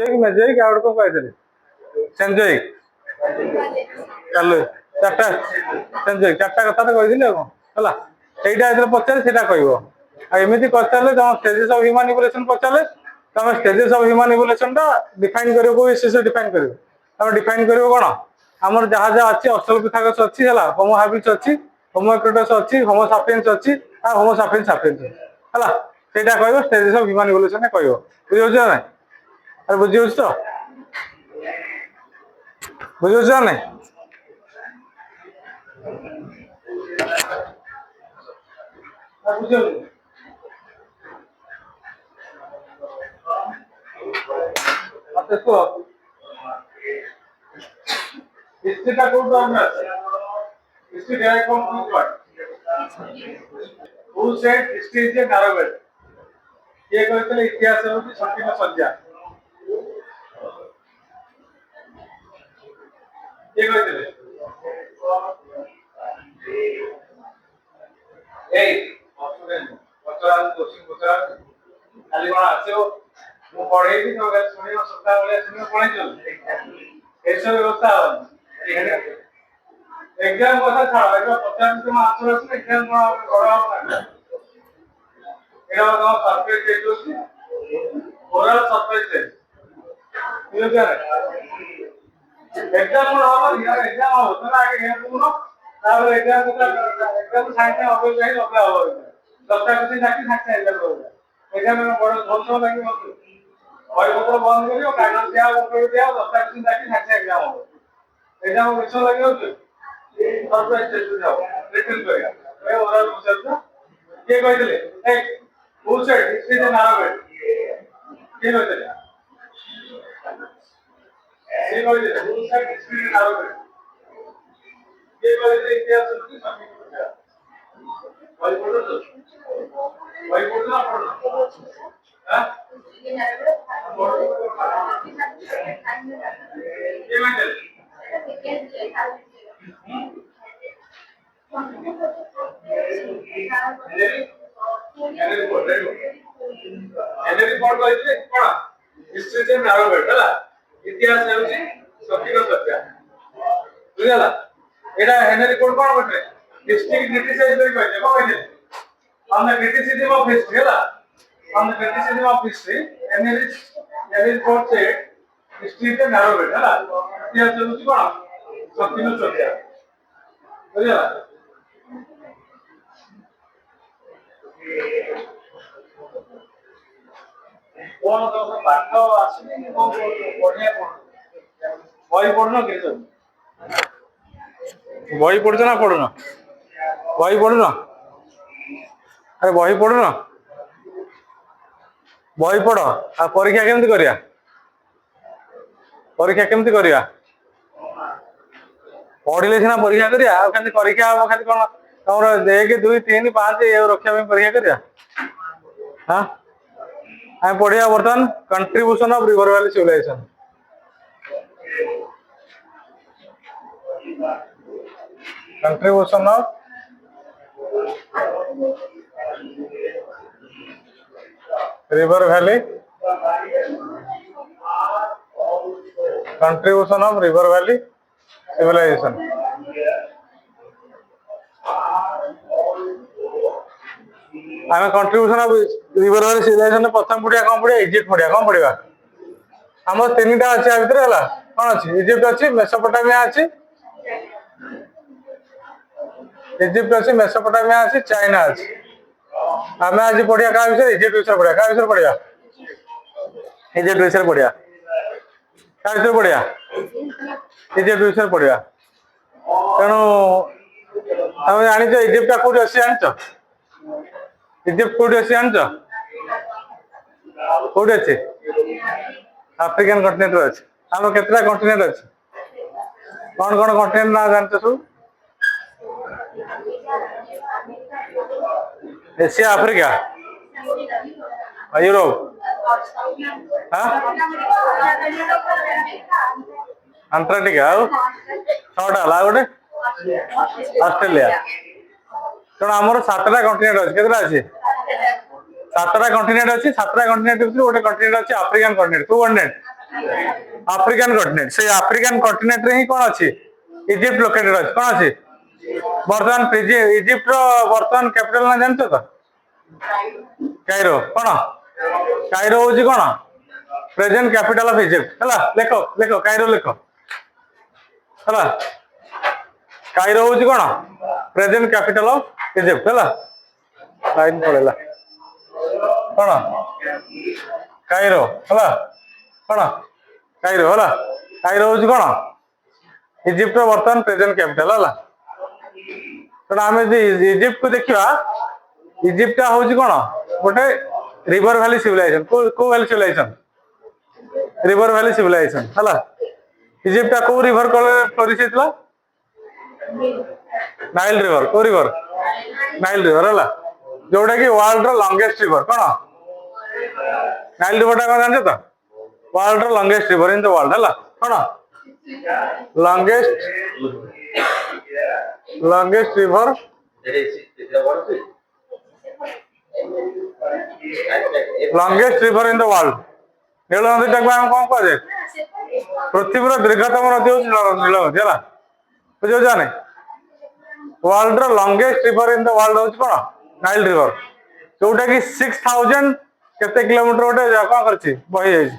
ଅଶ୍ଵିକ ମେଜୋଇକ ଆଉ ଗୋଟେ କଣ କହିଥିଲେ ସେଞ୍ଜୋଇକ ଚାଲୁ ଚାରିଟା ସେଞ୍ଜୋଇକ ଚାରିଟା କଥା ତ କହିଥିଲି ଆଉ କଣ ହେଲା ସେଇଟା ଯେତେବେଳେ ପଚାରେ ସେଇଟା କହିବ ଆଉ ଏମିତି ପଚାରିଲେ ତମ ଷ୍ଟେଜେସ୍ ଅଫ ହ୍ୟୁମାନ ଇଭଲ୍ୟୁସନ ପଚାରିଲେ ତମେ ଷ୍ଟେଜେସ୍ ଅଫ ହ୍ୟୁମାନ ଇଭଲ୍ୟୁସନ ଟା ଡିଫାଇନ କରିବ କୋଉ ବିଶେଷ ଡିଫାଇନ କରିବ ତମେ ଡିଫାଇନ କରିବ କଣ ଆମର ଯାହା ଯାହା ଅଛି ଅଷ୍ଟ୍ରାଲୋପିଥାକସ୍ ଅଛି ହେଲା ହୋମୋ ହାବିଲ୍ସ ଅଛି ହୋମୋ ଇରେକ୍ଟସ୍ ଅଛି ହୋମୋ ସାପିଏନ୍ସ ଅଛି ଆଉ ହୋମୋ ସାପିଏନ୍ସ ସାପିଏନ୍ସ ଅଛି ହେଲା ସେଇଟା କହିବ ଷ୍ଟେଜେସ୍ ଅଫ ହ୍ୟୁମାନ ଇଭଲ୍ୟୁସନ କହିବ ବୁଝିପାରୁଛ ନା ନାଇଁ ଆରେ ବୁଝିପାରୁଛ ତ ବୁଝିପାରୁଛ ନା ନାଇଁ ବୁଝିପାରୁଛ ଦେଖ ହିଷ୍ଟ୍ରିଟା କୋଉଠୁ ଆମେ ଅଛି history direct from what who said history is a narrow way କିଏ କହିଥିଲେ ଇତିହାସ ହେଉଛି ସଂକୀର୍ଣ୍ଣ ସଜ୍ଜା କିଏ କହିଥିଲେ ଏଇ ପଚରା କୋଶ୍ଚିନ୍ ପଚରା ଖାଲି କଣ ଆସିବ ମୁଁ ପଢେଇବି ତମେ ଶୁଣିବ ସପ୍ତାହ ଭଳିଆ ଶୁଣିବ ପଢେଇଛ ଏସବୁ ବ୍ୟବସ୍ଥା ହବନି ଏକ୍ଜାମ କଥା ଛାଡ଼ ଏଇଟା ପଚାଶ ତମ ଆନ୍ସର ଅଛି ଏକ୍ଜାମ କଣ ବଡ଼ ହବ ନା ଏଇଟା ତମ ସରପ୍ରାଇଜ ଦେଇଦଉଛି ଓରାଲ ସରପ୍ରାଇଜ ଦେଇ ଏକ୍ଜାମ କଣ ହବ ଏକ୍ଜାମ ହବ ତମେ ଆଗେ ଗେମ୍ ଶୁଣ ତାପରେ ଏକ୍ଜାମ ଏକ୍ଜାମ ସାଙ୍ଗେ ଅବଶ୍ୟ ହିଁ ଲଗା ହବ ଦଶଟା କିଛି ଡାକି ସାଙ୍ଗେ ଏକ୍ଜାମ ହବ ଏକ୍ଜାମ ବଡ଼ ଭଲ ଲାଗିବ ବହିପତ୍ର ବନ୍ଦ କରିବ କାଗଜ ଦିଆ ପତ୍ର ଦିଆ ଦଶଟା କିଛି ଡାକି ସାଙ୍ଗେ ଏକ୍ଜାମ ହବ ଏକ୍ଜାମ ବିଷୟ ଲାଗିବ ସରପ୍ରାଇଜ ଟେଷ୍ଟ ଯାଅ ରିଟର୍ନ କରିବା ଏ ଓରାଲ ପଚାରୁଛ କିଏ କହିଥିଲେ ଏ who said history is a narrow way କିଏ କହିଥିଲେ କିଏ କହିଥିଲେ who said history is a narrow way କିଏ କହିଥିଲେ ଇତିହାସ ହେଉଛି ସଂକୀର୍ଣ୍ଣ ସଜ୍ଜା ବହି ପଢୁଛ ନା ପଢୁନ ହାଁ କିଏ କହିଥିଲେ ହିଷ୍ଟ୍ରି ଯେ ନାରୋ ୱେ ହେଲା ଇତିହାସ ହେଉଛି ସଂକୀର୍ଣ୍ଣ ସଜ୍ଜା ବୁଝିଗଲା ଏଇଟା ହେନରୀ କୋଡ୍ କଣ କରିଥିଲେ ହିଷ୍ଟ୍ରି କ୍ରିଟିସାଇଜ କରି କହିଲେ କଣ କହିଲେ on the criticism of history ହେଲା on the criticism of history Henry Ford said history is a narrow way ହେଲା ଇତିହାସ ହେଉଛି କଣ ସଂକୀର୍ଣ୍ଣ ସଜ୍ଜା ବୁଝିଗଲା କଣ ତମ ପାଠ ଆସିନି କଣ ପଢିଆ କଣ ବହି ପଢୁନ କି ବହି ପଢୁଛ ନା ପଢୁନ ବହି ପଢୁନ ଆରେ ବହି ପଢୁନ ବହି ପଢ ଆଉ ପରୀକ୍ଷା କେମିତି କରିବା ପଢିଲେ ସିନା ପରୀକ୍ଷା କରିବା ଆଉ ଖାଲି ପରୀକ୍ଷା ହବ ଖାଲି କଣ ତମର 1 2 3 5 ଏ ରଖିବା ପାଇଁ ପରୀକ୍ଷା କରିବା ହଁ ଆମେ ପଢିବା ବର୍ତ୍ତମାନ contribution of river valley civilisation contribution of river valley contribution of river valley civilization आम contribution of river valley civilization प्रथम पढ़िया कौन पढ़िया इजिप्ट पढ़िया कौन पढ़िया आम 3टा अच्छी भितर है कौन अच्छी इजिप्ट अच्छी मेसोपोटामिया अच्छी चाइना अच्छी आम आज पढ़िया क्या विषय इजिप्ट विषय पढ़िया क्या विषय पढ़िया इजिप्ट विषय पढ़िया क्या विषय पढ़िया इजिप्ट विषय पढ़िया तेणु तुम जान इजिप्ट कौट अच्छी जान इजिप्ट कौट अच्छी जान कौट अच्छी आफ्रिकान कॉन्टिनेंट अच्छी आम केतटा कॉन्टिनेंट अच्छी कौन कौन कॉन्टिनेंट ना जानते सब एशिया आफ्रिका यूरोप अंटार्कटिका छटा गोटे ऑस्ट्रेलिया तेणु आमर 7टा कॉन्टिनेंट अच्छी केतटा अच्छी 7टा कॉन्टिनेंट अच्छी 7टा कॉन्टिनेंट गोटे कॉन्टिनेंट अच्छी आफ्रिकान कॉन्टिनेंट कौ कॉन्टिनेंट आफ्रिकान कॉन्टिनेंट से आफ्रिकान कॉन्टिनेंट रे ही कौन अच्छी इजिप्ट लोकेटेड अच्छी कौन अच्छी बर्तमान इजिप्ट रो बर्तमान कैपिटल ना जानते तो कायरो कौन कायरो होची कौन प्रेजेंट कैपिटल ऑफ इजिप्ट हला लेखो लेखो कायरो लेखो हला कायरो होची कौन प्रेजेंट कैपिटल ऑफ इजिप्ट हला लाइन पड़ेला कौन कायरो हला कौन कायरो हला कायरो होची कौन इजिप्ट रो बर्तमान प्रेजेंट कैपिटल हला तो आम इजिप्ट को देखा इजिप्ट हूँ कौन गोटे रिवर वैली सिविलाइजेशन को valley civilisation river valley civilisation है इजिप्ट को रिवर फ्लोरिश होता नाइल रिवर को रिवर नाइल रिवर है जोटा कि वर्ल्ड लंगेस्ट रिवर कौन नाइल रिवर टा कौन जानते तो world longest river in the world है कौन longest river longest river in the world नील नदी टाक कौन कहे पृथ्वी दीर्घतम नदी हूँ नील नदी है बुझे ना world longest river in the world हूँ कौन नाइल रिवर जोटा कि 6000 केते किलोमीटर गोटे कौन कर बही जाइए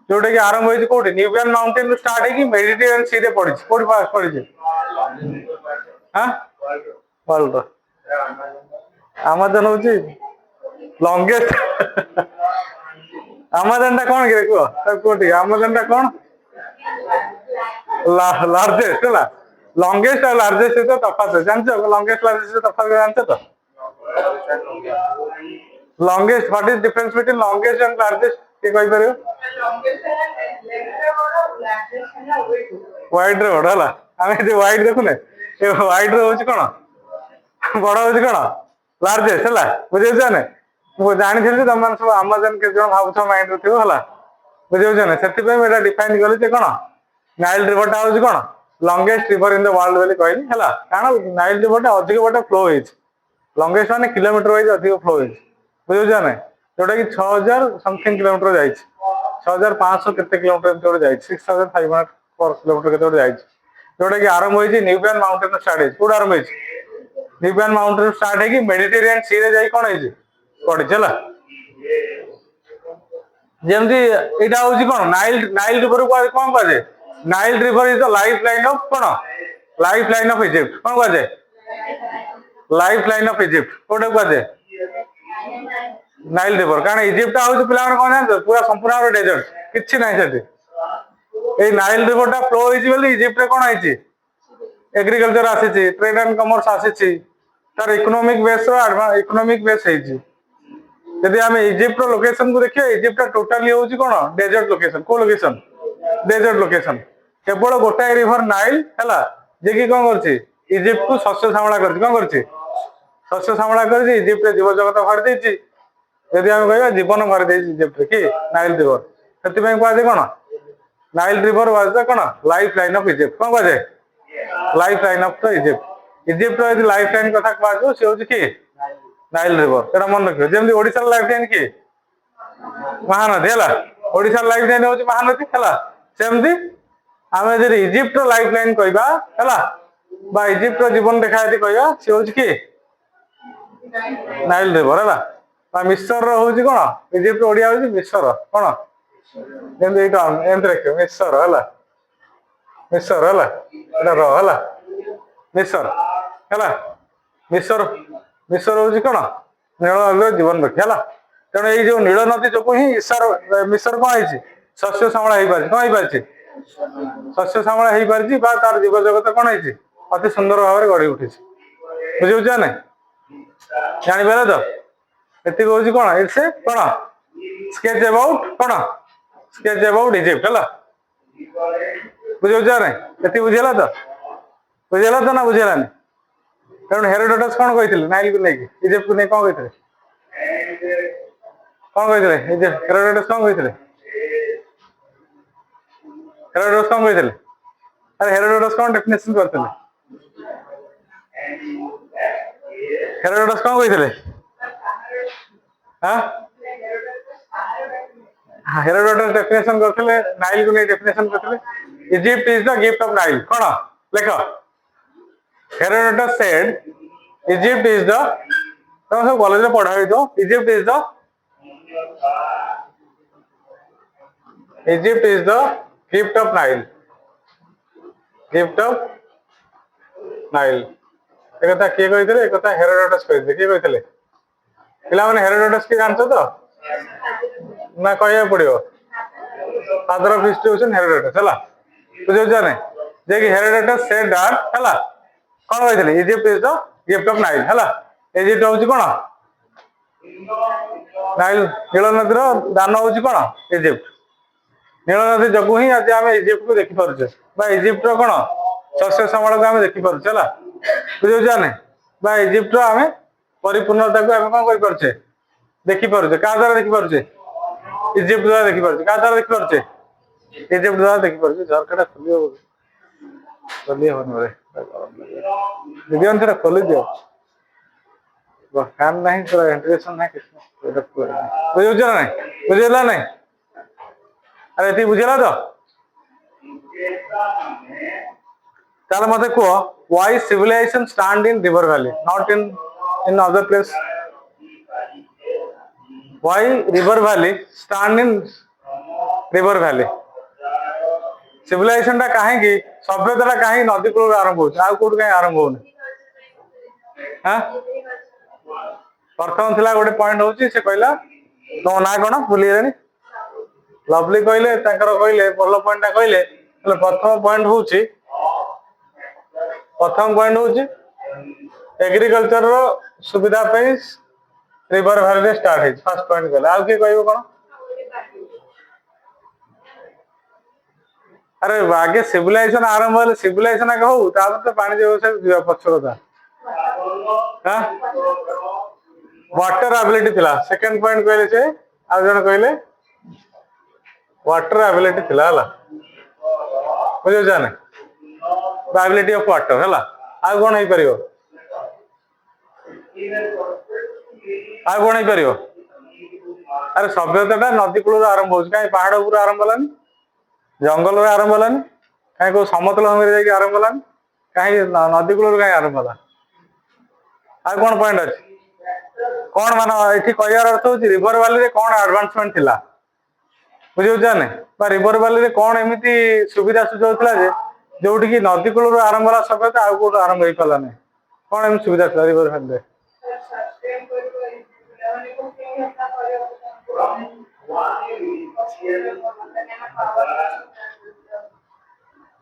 जोटा कि आरंभ होती कौटी न्यूबियन माउंटेन रु स्टार्ट होगी मेडिटेरियन सी रे पड़ी कौटी फास्ट पड़ी हाँ वर्ल्ड आमाजन हूँ लंगेस्ट आमाजन टा कौन कि कह कौटी आमाजन टा कौन लार्जेस्ट है लंगेस्ट और लार्जेस्ट तो तफात जानते लंगेस्ट लार्जेस्ट तफात जानते तो longest what is difference between longest and largest के कहि परियो वाइड रे बड़ हला आमे जे वाइड देखुने ए वाइड रे होची कोन बड़ होची कोन लार्जेस्ट हला बुझे जाने मु जानि थिले त मन सब अमेज़न के जण भाबछ माइंड रे थियो हला बुझे जाने सेति पे मेरा डिफाइन करले जे कोन नाइल रिवर टा होची कोन longest river in the world बोली कहली हला कारण नाइल रिवर टा अधिक बटा फ्लो होइछ लंगेस्ट माने किलोमीटर वाइज अधिक फ्लो होइछ बुझे जाने जोटा कि 6000 समथिंग किलोमीटर जाइछ 6500 केते किलोमीटर तोड़ जाइछ 6500 पर किलोमीटर केते तोड़ जाइछ जोटा कि आरंभ होइछ न्यूबियन माउंटेन स्टार्ट होइछ कोड आरंभ होइछ न्यूबियन माउंटेन स्टार्ट है कि मेडिटेरियन सी रे जाई कोन होइछ पड़ी चला जेमती एटा होची कोन नाइल नाइल रिवर को कोन कहजे Nile river is the lifeline of कोन लाइफ लाइन ऑफ इजिप्ट कोन कहजे लाइफ लाइन ऑफ इजिप्ट कोड कहजे नाइल रिवर कारण इजिप्ट हूँ पिला कौन जानते पूरा संपूर्ण डेजर्ट किसी ना से नाइल रिवर टा फ्लो होती इजिप्ट रे कौन है एग्रीकल्चर आसी ट्रेड एंड कमर्स आसी तार इकोनॉमिक बेस इकोनॉमिक बेस यदि आम इजिप्ट लोकेशन को देखिए इजिप्ट टोटाली हूँ कौन डेजर्ट लोकेशन को लोकेशन डेजर्ट लोकेशन केवल गोटाए रिवर नाइल है जे कि कौन कर इजिप्ट को शस्य श्यामला कर कौन कर शस्य श्यामला कर इजिप्ट जीव जगत भरी देती यदि आम कह जीवन भरी दे इजिप्ट कि नाइल रिवर से कहुए कौन नाइल रिवर वाज द कौन लाइफ लाइन ऑफ इजिप्ट कौन कहे life line of the Egypt Egypt यदि लाइफ लाइन कथा कह सी हूँ कि नाइल रिवर एटा मन रखियो जेमती ओडिसा लाइफ लाइन कि महानदी है ओडिसा लाइफ लाइन हूँ महानदी है सेमती आम यदि इजिप्ट लाइफ लाइन कहवा इजिप्ट जीवन रेखा यदि कह सी हूँ कि नाइल रिवर है मिश्र हूँ कौन इजिप्ट ओडिया हूँ मिश्र कौन एमती रखियो मिश्र है मिश्र है मिश्र है मिश्र मिश्र हूँ कौन नील नदी जीवन रखी है तेणु ये जो नील नदी जो ही ईश्वर मिश्र कौन है शस्य श्यामला हो पारि कौन हो शस्य श्यामला हो पारि तार जीव जगत कौन है अति सुंदर भाव में गढ़ी उठी बुझे ना जापर तो ये हूँ कौन इट्स ए कौन स्केच अबाउट कौन स्केच अबाउट इजिप्ट है बुझे ना ये बुझेगा तो बुझेगा तो ना बुझेलानी तेणु हेरोडोटस कौन कहते नाइल को लेकिन इजिप्ट को नहीं कौन कहते हेरोडोटस कौन कहते हेरोडोटस कौन कहते अरे हेरोडोटस कौन डेफिनेशन करते हेरोडोटस कौन कहते हाँ हेरोडोटस डेफिनेशन करथिले नाइल को नै डेफिनेशन करथिले Egypt is the gift of Nile कोन लेख Herodotus said Egypt is the तुम सब कॉलेज में पढ़ाई तो Egypt is the gift of Nile एक कथा किए कहिथिले एक कथा हेरोडोटस कहिथिले किए कहिथिले पिला माने हेरोडोटस के जानछो तो ना कहया पड़ियो फादर ऑफ हिस्ट्री होसन हेरोडोटस हला बुझो जाने जे कि हेरोडोटस सेड दैट हला कोन कहिथिले Egypt is the gift of Nile हला इजिप्ट होची कोन नाइल नील नदीर दान होची कोन इजिप्ट नील नदी जगु ही आज आम इजिप्ट को देखि पारुछे बा इजिप्ट रो कोन शस्य श्यामल को आम देखि पारुछे हला बुझो जाने बा इजिप्ट रो आम परिपूर्णता को आम कोन करि पारुछे देखि पारुछे का द्वारा देखि पारुछे इजिप्ट द्वारा देखि पारुछे का द्वारा देखि पारुछे इजिप्ट द्वारा देखि पारुछे झरकाटा खुलियो खुलियो होन रे दीदी अंतरा खोली दियो फैन नहीं पूरा वेंटिलेशन नहीं कितना बुझे नहीं बुझेला नहीं अरे ती बुझेला तो ताले मते को why civilization stand in river valley not in other place why river valley stand in river valley civilization टा काहे की सभ्यता काहे नदी कूल आरंभ हो आ कोड काहे आरंभ होने हां प्रथम थिला गोटे पॉइंट होची से कहला तो ना कोन भूली गेनी लवली कहले ताकर कहले पहला पॉइंट कहले प्रथम पॉइंट होची एग्रीकल्चर रो सुविधा पे रिवर वैली स्टार्ट है फर्स्ट पॉइंट कहले आ के कहबो कोन अरे आगे सिविलाइजेशन आरंभ होले सिविलाइजेशन आगे हो तापर तो पानी व्यवसाय पछरता हां वाटर एबिलिटी थिला सेकंड पॉइंट कहले से आ जन कहले वाटर एबिलिटी थिला हला बुझो जाने एबिलिटी ऑफ वाटर हला आ कोन होई परियो अरे सभ्यता नदी कूल आरंभ हो कहीं पहाड़ ऊपर आरंभ होलानी जंगल रे आरंभ होलानी कहीं को समतल भूमि रे आरंभ होलानी कहीं नदी कूल कहीं आरंभ होला आ कोन पॉइंट अछि कौन मान ये कहर अर्थ हूँ रिवर वैली रे कौन एडवांसमेंट थिला बुझे जाने रिवर वैली रे कौन एमती सुविधा सुजोग थिला जे जोटी की नदी कूल आरंभ होला सभ्यता आउ कोट आरंभ होई पाला नै कौन एम सुविधा थिला रिवर वैली रे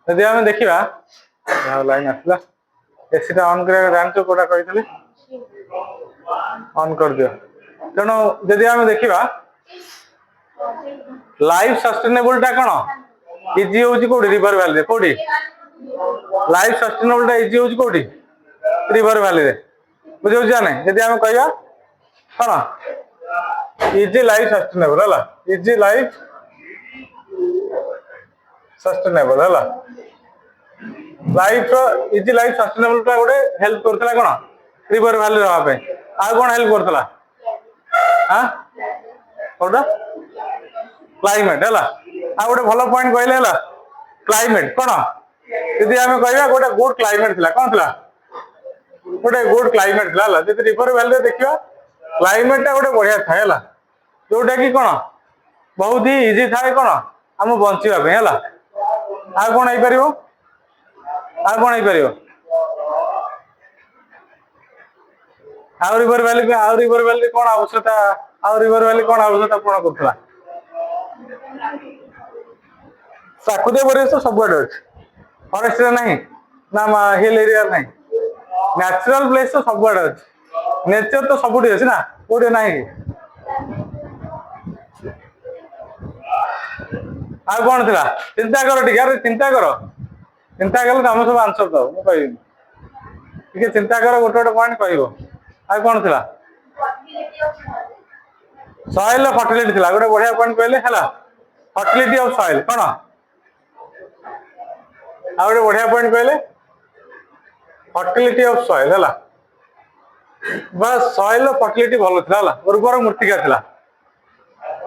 यदि आम देखा लाइन आसला एसी टा ऑन कर जानचो कोटा कहितले ऑन कर दियो तेणु जदि आम देखा लाइफ सस्टेनेबल टा कौन इजी होची कोडी रिवर वैली रे कोडी लाइफ सस्टेनेबल टा इजी होची कोडी रिवर वैली रे बुझौ जाने जदि आम कहया कौन इजी लाइफ सस्टेनेबल हला इजी लाइफ सस्टेनेबल हला लाइफ इजी लाइफ सस्टेनेबल टा गोटे हेल्प करथला कौन रिवर वैली रहा पे आ कौन हेल्प करथला हां कोडा क्लाइमेट हला आ गोटे भलो पॉइंट कहले हला क्लाइमेट कौन यदि आम कहया गोटे गुड क्लाइमेट थिला कौन थिला गोटे गुड क्लाइमेट थिला हला जदि रिवर वैली देखियो क्लाइमेट टा गोटे बढ़िया थाए हला जोटा कि कौन बहुत ही इजी थाए कौन आम बंचिबा पे हला आ कौन होई परियो आ कौन होई परियो आउ रिवर वैली कौन आवश्यकता आउ रिवर वैली कौन आवश्यकता पूर्ण करथला प्राकृतिक परिवेश सब अच्छे फॉरेस्ट नहीं ना हिल एरिया नहीं नेचुरल प्लेस तो सब अच्छे नेचर तो सब अच्छे ना कोटे ना आ कौन थिला चिंता कर टिके अरे चिंता कले तुम सब आंसर दो मु कहबी चिंता कर गोटे गोटे पॉइंट कहबो आ कौन थिला सॉइल फर्टिलिटी थिला गोटे बढ़िया पॉइंट कहले हला फर्टिलिटी ऑफ सॉइल कौन आ गोटे बढ़िया पॉइंट कहले फर्टिलिटी ऑफ सॉइल हला बस सॉइल फर्टिलिटी भलो थिला हला उर्वर मृत्तिका थिला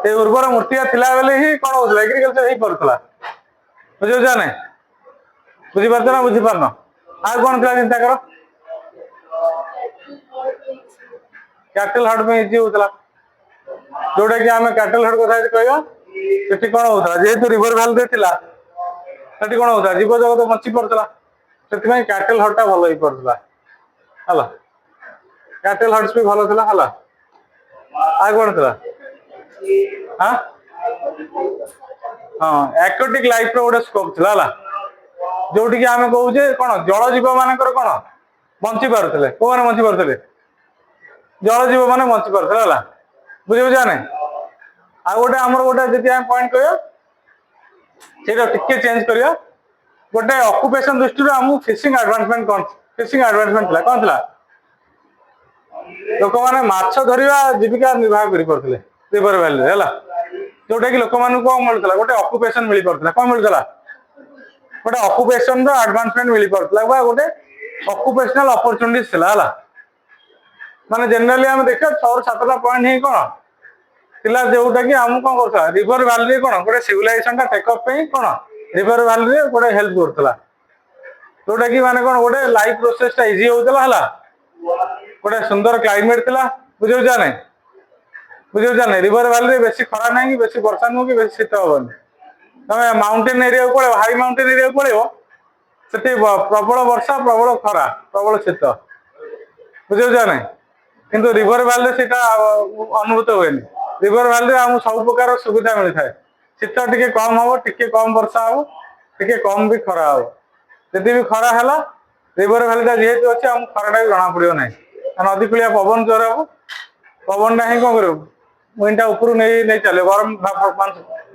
से उर्वर मूर्ति थिला बेले ही कौन होता एग्रीकल्चर ही पड़ता बुझे ना बुझीपार ना बुझीपार आ कौन था चिंता कर कैटल हट में इजी होता जोटा कि आम कैटल हट कथा कहवा कौन होता जेहेतु रिवर भैली थिला सेठी कौन होता जीव जगत बंची पड़ता से कैटल हटा भल ही पड़ता है कैटल हट्स भी भल था है आ कौन था हाँ एक्वाटिक लाइफ गोटे स्कोप था जोटि आम कहे कौन जल जीव मान कौन बंची पारे कौ मैंने बंची पारे जल जीव मैंने बंची पारे है बुझे बुझा ना आ गोटे आम गोटे जी आम पॉइंट कह टे चेंज कर गोटे ऑक्युपेशन दृष्टि आम फिशिंग एडवांसमेंट कौन था लोक मैंने माछ धरिया जीविका निर्वाह कर रिवर वैली है जोटा कि लोक मान कौन मिलता गोटे ऑक्युपेशन मिल पारा कौन मिलता गोटे ऑक्युपेशन एडवांसमेंट मिल पारा गोटे ऑक्युपेशनल अपॉर्चुनिटीज है माने जनरली आम देखा 6-7टा पॉइंट ही कौन थिला जोटा कि आम कौन करता रिवर वैली कौन गोटे सिविलाइजेशन टा टेकअप पे कौन रिवर वैली गोटे हेल्प करता जोटा कि माने कौन गोटे लाइफ प्रोसेस टा इजी होता है गोटे सुंदर क्लाइमेट थिला बुझे रिवर वैली बेसी खरा ना कि बेसी वर्षा नुह कि बेसी शीत हेनी तुम माउंटेन एरिया को हाई माउंटेन एरिया को पड़ो से प्रबल वर्षा प्रबल खरा प्रबल शीत बुझे ना किंतु रिवर वैली से अनुभूत हुए रिवर वैली आम सब प्रकार सुविधा मिलता है शीत टे कम हम टे कम वर्षा हम टे कम भी खरा हम जदि भी खरा है रिवर वैली जेहेतु अच्छे आम खराटा भी जना पड़ो ना नदी कूलिया पवन जोर हम पवन टा ही कौन कर विंडा ऊपर नहीं चलो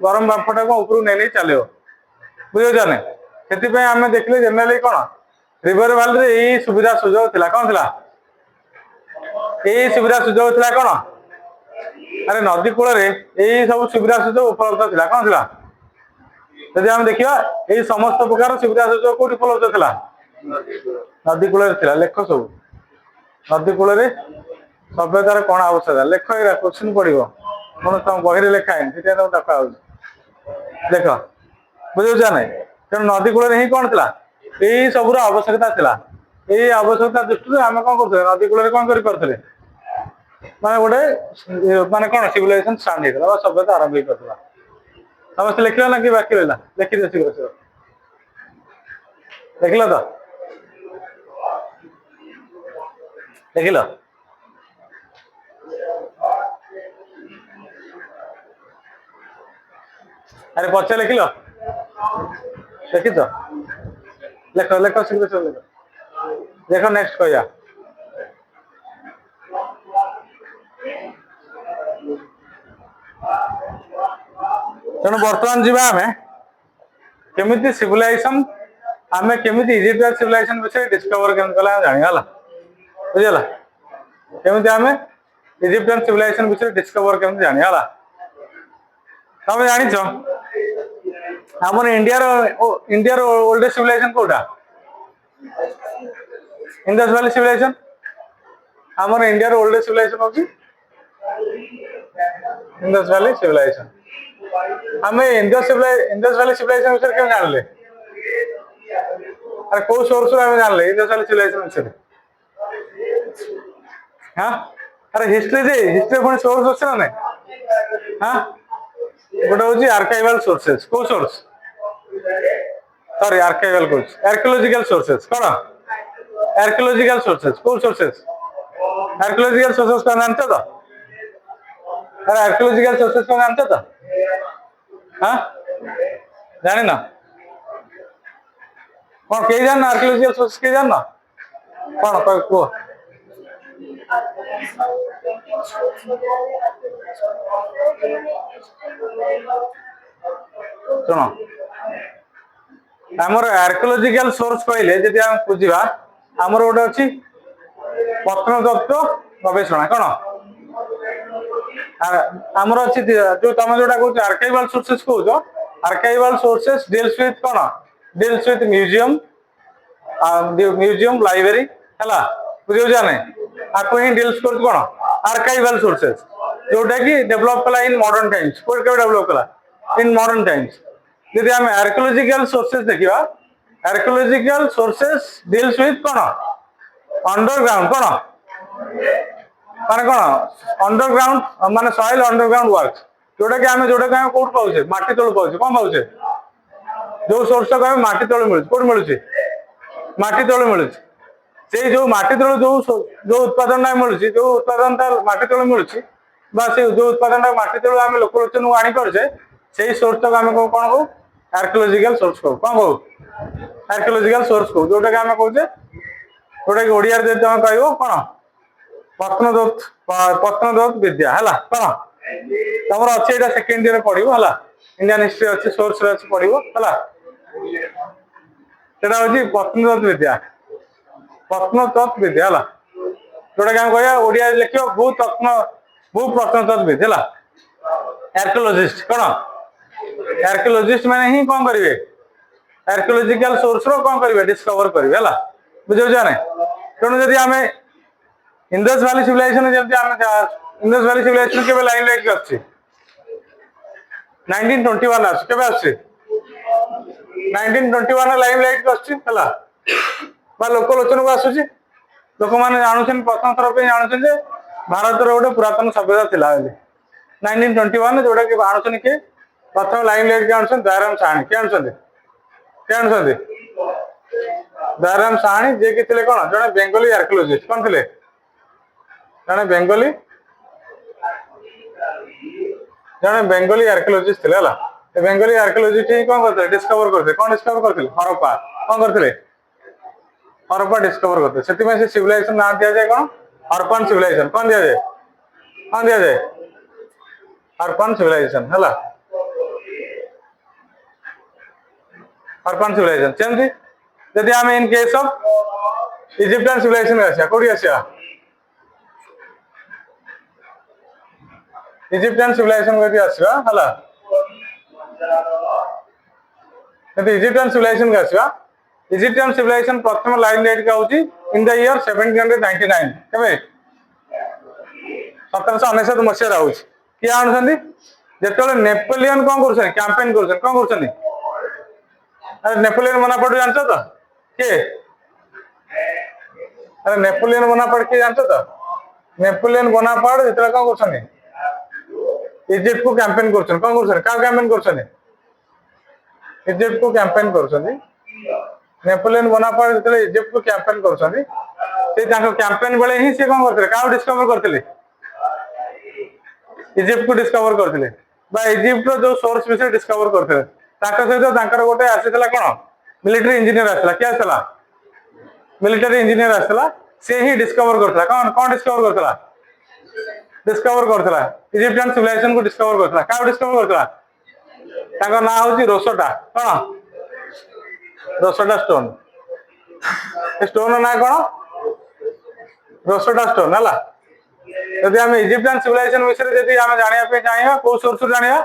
गरम बाफटा को ऊपर नहीं चलो बुझे ना से आम देखले जनरली कौन रिवर वैली यही सुविधा सुजोग थी कौन थी यही सुविधा सुजोग थी कौन अरे नदी कूल यही सब सुविधा सुजोग उपलब्ध थी कौन थी जब आम देखा यही समस्त प्रकार सुविधा सुजोग कौट उपलब्ध थी नदी कूल लेख सब नदी कूल सभ्यतार कौन आवश्यकता लेख क्वेश्चन पड़ो कौन तुम बही लेखाए तुम देखा देख बुझे ना तेणु नदी कूल ही कौन थी यही सब आवश्यकता थी यही आवश्यकता दृष्टि आम कौन कर नदी कूल कौन कर माने गोटे माने कौन सिविलाइजेशन स्टार्ट होता सभ्यता आरंभ होता समस्त लिखल ना कि बाकी रहा लिखी शीघ्र लिखल तो लिखल अरे पचे लिखल लिखी तो लेख लेख शीघ्र सब लिख देख नेक्स्ट कह तेणु बर्तमान जी आम केमी सिविलाइजेशन आम केमी इजिप्ट सिविलाइजेशन विषय डिस्कवर के जाना बुझेगा केमी आम इजिप्टियन सिविलाइजेशन विषय डिस्कवर के जाना तुम जाच आम इंडिया ओल्डेस्ट सिविलाइजेशन कोटा इंडस वैली सिविलाइजेशन आम इंडिया ओल्डेस्ट सिविलाइजेशन होची इंडस वैली सिविलाइजेशन आम इंडस वैली सिविलाइजेशन विषय क्यों जानले अरे कौ सोर्स आम जानले इंडस वैली सिविलाइजेशन विषय हाँ अरे हिस्ट्री पुणी सोर्स अच्छे ना नहीं हाँ गोटे हूँ आर्काइवल सोर्सेस कौ सोर्स सॉरी आर्काइवल कौन आर्कियोलॉजिकल सोर्सेस कौन आर्कियोलॉजिकल सोर्सेस कौ सोर्सेस आर्कियोलॉजिकल सोर्सेस कौन जानते तो अरे आर्कियोलॉजिकल सोर्सेस कौन जानते तो हाँ जानी ना कौन कई जान आर्कियोलॉजिकल सोर्सेस कई जान ना कौन कह शुण आमर आर्कियोलॉजिकल सोर्स कहले जदि आम बुझा आमर गोटे अच्छी प्रत्नतत्व गवेषणा कौन आमर अच्छी जो तुम जोटा कह आर्काइवल सोर्सेस कह आर्काइवल सोर्सेस डील्स विथ कौन डील्स विथ म्यूजियम लाइब्रेरी है बुझे जाने आपको ही डील्स कर कौन आर्काइवल सोर्सेस जोटा कि डेवलप कला इन मॉडर्न टाइम्स कोड के डेवलप कला इन मॉडर्न टाइम्स यदि हम आर्कियोलॉजिकल सोर्सेस देखिबा आर्कियोलॉजिकल सोर्सेस डील्स विथ कोन अंडरग्राउंड कोन माने कोन अंडरग्राउंड माने सॉइल अंडरग्राउंड वर्क जोटा कि हम कोड पाउछे माटी तळ पाउछे कोन पाउछे जो सोर्स का हम माटी तळ मिलुछ कोड मिलुछ माटी तळ मिलुछ से जो माटी तळ जो उत्पादन ना मिलुछ जो उत्पादन ता माटी तळ मिलुछ बा से जो उत्पादन ता माटी तळ हम लोकलोचन आनी परछे सेही सोर्स तक हम कोन को आर्कियोलॉजिकल सोर्स को कोन को आर्कियोलॉजिकल सोर्स को जोटा कि हम कहूचे जोटा कि ओडिया रे हम कहबो कोन प्रत्नदत्त विद्या हला कोन तमर अछि एटा सेकंड ईयर पढिबो हला इंडियन हिस्ट्री अछि सोर्स रे अछि पढिबो हला सेटा होची प्रत्नदत्त विद्या हला जोटा कि हम कहया ओडिया लिखियो भू प्रत्नदत्त विद्या हला आर्कियोलॉजिस्ट कोन आर्कियोलॉजिस्ट माने ही कोन करिवे आर्कियोलॉजिकल सोर्स रो कोन करिवे डिस्कवर करिवे हला बुझौ जाने तेणु जदि हमें इंडस वैली सिविलाइजेशन जब इंडस वैली सिविलाइजेशन के लाइन लाइट आछि 1921 आछि केबे आछि 1921 लाइन लाइट आछि हला बा लोकलोचन को आसुछि लोक माने जानुछन प्रथम थर पे जानुछन जे भारत रो गोटे पुरातन सभ्यता थिला बेले 1921 जोटा कि जानुछन के प्रथम लाइन लाइट के जानुछन दयाराम साहनी के जानुछन दयाराम साहनी जे कि थिले कोन जने बेंगली आर्कियोलॉजिस्ट कोन थिले जने बेंगली आर्कियोलॉजिस्ट थिले हला ए बेंगली आर्कियोलॉजिस्ट ही कोन करथे डिस्कवर डिस्कवर करथिले हरप्पा कोन करथिले हरप्पा डिस्कवर करथे सेति में से सिविलाइजेशन नाम दिया जाय कोन हरप्पन सिविलाइजेशन कोन दिया जाय हरप्पन सिविलाइजेशन हला हरप्पन सिविलाइजेशन सेमती यदि हम in case of Egyptian civilization आछा कोडी आछा इजिप्शियन सिविलाइजेशन को आसवा हला यदि इजिप्शियन सिविलाइजेशन का आसवा इजिप्शियन सिविलाइजेशन प्रथम लाइन लाइट का होची इन द ईयर 1799 केबे 1799 मसिया रहउची कि आनछंदी जेतले नेपोलियन कोन करछन कैंपेन करछन अरे नेपोलियन बोनापार्ट जानछो तो के अरे नेपोलियन बोनापार्ट के जानछो तो नेपोलियन बोनापार्ट जेतले कोन करछन इजिप्ट को कैंपेन करछन कोन करछन का कैंपेन करछन इजिप्ट को कैंपेन करछन नेपोलियन बोनापार्ट जेतले इजिप्ट को कैंपेन करछन से ताको कैंपेन बेले ही से कोन करथले का डिस्कवर करथले इजिप्ट को डिस्कवर करथले बा इजिप्ट रो जो सोर्स विषय डिस्कवर करथले ताका सहित तांकर गोटे आसीतला कोन मिलिटरी इंजीनियर आसला क्या आसला मिलिटरी इंजीनियर आसला से ही डिस्कवर करथला कोन डिस्कवर करथला इजिप्शियन सिविलाइजेशन को डिस्कवर करथला का डिस्कवर करथला ताका ना होची रोसोटा कोन रोसोटा स्टोन स्टोन ना कोन रोसोटा स्टोन हला यदि हम इजिप्शियन सिविलाइजेशन विषय यदि हम जानिया पे चाहिए को सोर्स जानिया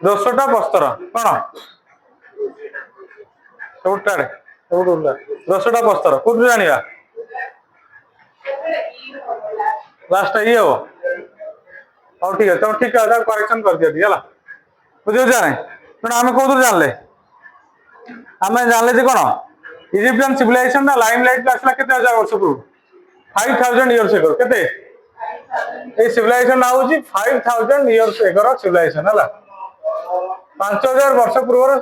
रोसोटा पस्तर कोन उठाड़े रोसोटा पस्तर कोड जानिया लास्ट ये हो और ठीक है तुम ठीक है करेक्शन कर दिया हला बुझे जाने तेना हम कोदर जानले हमें जानले जे कोन इजिप्शियन सिविलाइजेशन ना लाइम लाइट आसला केते हजार वर्ष पूर्व 5000 इयर्स एगो केते ए सिविलाइजेशन ना होची 5000 इयर्स एगो सिविलाइजेशन हला 5000 वर्ष पूर्व